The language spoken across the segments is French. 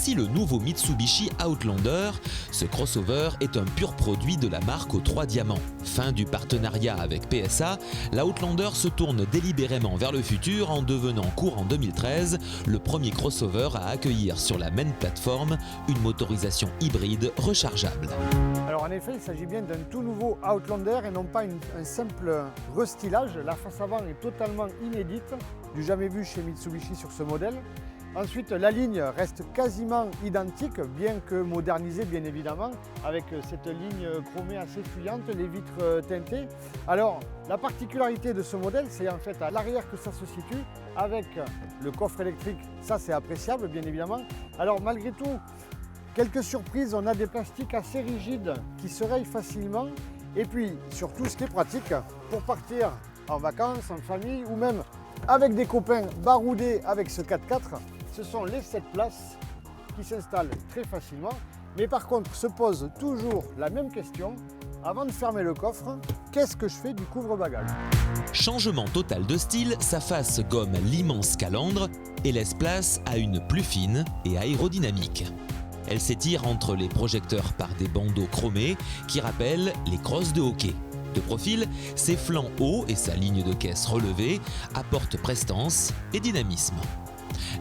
Voici le nouveau Mitsubishi Outlander. Ce crossover est un pur produit de la marque aux 3 diamants. Fin du partenariat avec PSA, l'Outlander se tourne délibérément vers le futur en devenant courant 2013 le premier crossover à accueillir sur la même plateforme une motorisation hybride rechargeable. Alors en effet, il s'agit bien d'un tout nouveau Outlander et non pas un simple restylage. La face avant est totalement inédite, du jamais vu chez Mitsubishi sur ce modèle. Ensuite, la ligne reste quasiment identique, bien que modernisée bien évidemment, avec cette ligne chromée assez fuyante, les vitres teintées. Alors, la particularité de ce modèle, c'est en fait à l'arrière que ça se situe, avec le coffre électrique, ça c'est appréciable bien évidemment. Alors malgré tout, quelques surprises, on a des plastiques assez rigides qui se rayent facilement. Et puis, surtout, ce qui est pratique, pour partir en vacances, en famille ou même avec des copains baroudés avec ce 4x4, ce sont les 7 places qui s'installent très facilement. Mais par contre, se pose toujours la même question, avant de fermer le coffre, qu'est-ce que je fais du couvre-bagages ? Changement total de style, sa face gomme l'immense calandre et laisse place à une plus fine et aérodynamique. Elle s'étire entre les projecteurs par des bandeaux chromés qui rappellent les crosses de hockey. De profil, ses flancs hauts et sa ligne de caisse relevée apportent prestance et dynamisme.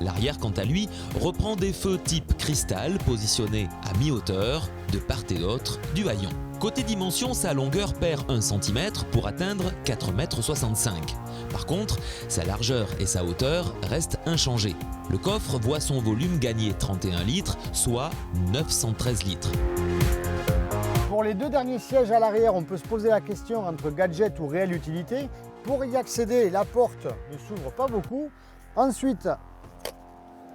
L'arrière, quant à lui, reprend des feux type cristal positionnés à mi-hauteur, de part et d'autre du haillon. Côté dimension, sa longueur perd 1 cm pour atteindre 4,65 m. Par contre, sa largeur et sa hauteur restent inchangées. Le coffre voit son volume gagner 31 litres, soit 913 litres. Pour les 2 derniers sièges à l'arrière, on peut se poser la question entre gadget ou réelle utilité. Pour y accéder, la porte ne s'ouvre pas beaucoup. Ensuite,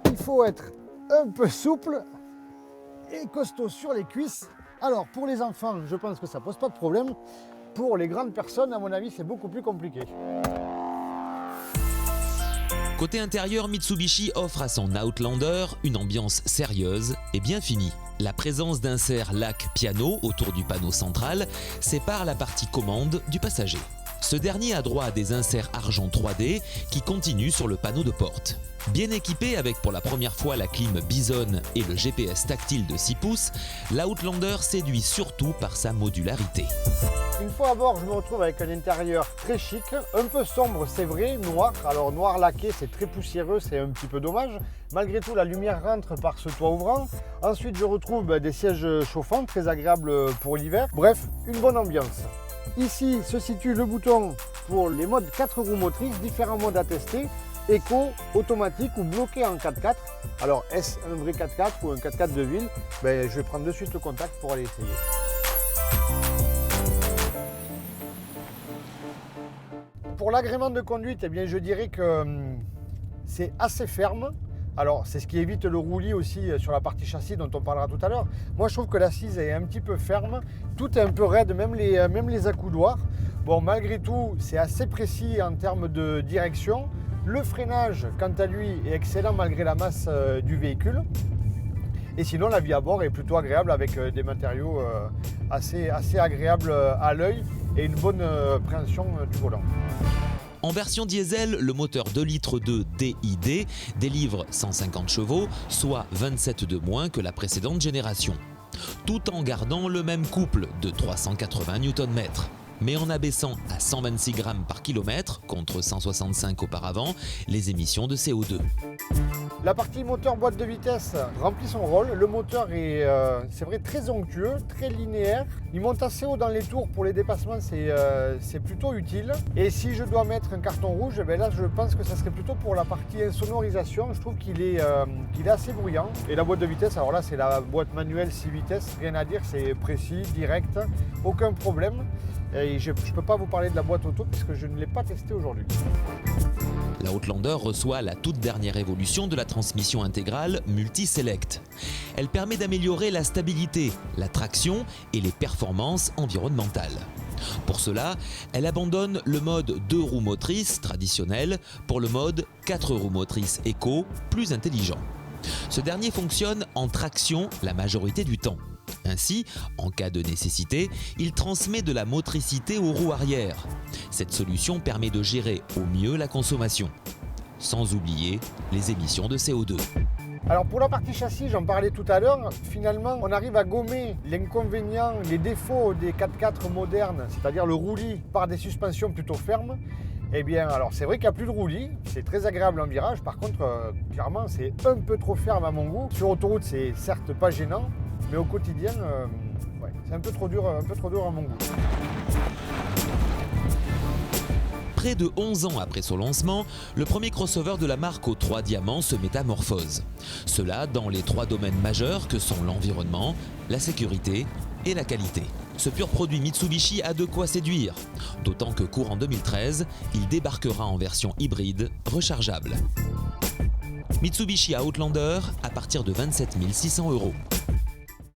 il faut être un peu souple et costaud sur les cuisses. Alors pour les enfants, je pense que ça pose pas de problème. Pour les grandes personnes, à mon avis, c'est beaucoup plus compliqué. Côté intérieur, Mitsubishi offre à son Outlander une ambiance sérieuse et bien finie. La présence d'inserts lac piano autour du panneau central sépare la partie commande du passager. Ce dernier a droit à des inserts argent 3D qui continuent sur le panneau de porte. Bien équipé avec pour la première fois la clim Bison et le GPS tactile de 6 pouces, l'Outlander séduit surtout par sa modularité. Une fois à bord, je me retrouve avec un intérieur très chic, un peu sombre, c'est vrai, noir. Alors noir laqué, c'est très poussiéreux, c'est un petit peu dommage. Malgré tout, la lumière rentre par ce toit ouvrant. Ensuite, je retrouve des sièges chauffants, très agréables pour l'hiver. Bref, une bonne ambiance. Ici se situe le bouton pour les modes 4 roues motrices, différents modes à tester. Éco, automatique ou bloqué en 4x4. Alors est-ce un vrai 4x4 ou un 4x4 de ville? Je vais prendre de suite le contact pour aller essayer. Pour l'agrément de conduite, eh bien, je dirais que c'est assez ferme. Alors c'est ce qui évite le roulis aussi sur la partie châssis dont on parlera tout à l'heure. Moi je trouve que l'assise est un petit peu ferme, tout est un peu raide, même les accoudoirs. Bon, malgré tout, c'est assez précis en termes de direction. Le freinage, quant à lui, est excellent malgré la masse du véhicule. Et sinon, la vie à bord est plutôt agréable avec des matériaux assez agréables à l'œil et une bonne préhension du volant. En version diesel, le moteur 2,2 litres DID délivre 150 chevaux, soit 27 de moins que la précédente génération, tout en gardant le même couple de 380 Nm. Mais en abaissant à 126 grammes par kilomètre, contre 165 auparavant, les émissions de CO2. La partie moteur boîte de vitesse remplit son rôle. Le moteur est, c'est vrai, très onctueux, très linéaire. Il monte assez haut dans les tours pour les dépassements, c'est plutôt utile. Et si je dois mettre un carton rouge, là je pense que ça serait plutôt pour la partie insonorisation. Je trouve qu'il est assez bruyant. Et la boîte de vitesse, alors là c'est la boîte manuelle 6 vitesses, rien à dire, c'est précis, direct, aucun problème. Et je ne peux pas vous parler de la boîte auto puisque je ne l'ai pas testée aujourd'hui. La Outlander reçoit la toute dernière évolution de la transmission intégrale Multi-Select. Elle permet d'améliorer la stabilité, la traction et les performances environnementales. Pour cela, elle abandonne le mode 2 roues motrices traditionnel pour le mode 4 roues motrices éco, plus intelligent. Ce dernier fonctionne en traction la majorité du temps. Ainsi, en cas de nécessité, il transmet de la motricité aux roues arrière. Cette solution permet de gérer au mieux la consommation, sans oublier les émissions de CO2. Alors pour la partie châssis, j'en parlais tout à l'heure, finalement on arrive à gommer l'inconvénient, les défauts des 4x4 modernes, c'est-à-dire le roulis par des suspensions plutôt fermes. Eh bien alors c'est vrai qu'il n'y a plus de roulis, c'est très agréable en virage, par contre clairement c'est un peu trop ferme à mon goût. Sur autoroute c'est certes pas gênant, mais au quotidien ouais, c'est un peu trop dur à mon goût. Près de 11 ans après son lancement, le premier crossover de la marque aux 3 diamants se métamorphose. Cela dans les 3 domaines majeurs que sont l'environnement, la sécurité et la qualité. Ce pur produit Mitsubishi a de quoi séduire, d'autant que courant 2013, il débarquera en version hybride rechargeable. Mitsubishi Outlander à partir de 27 600 €.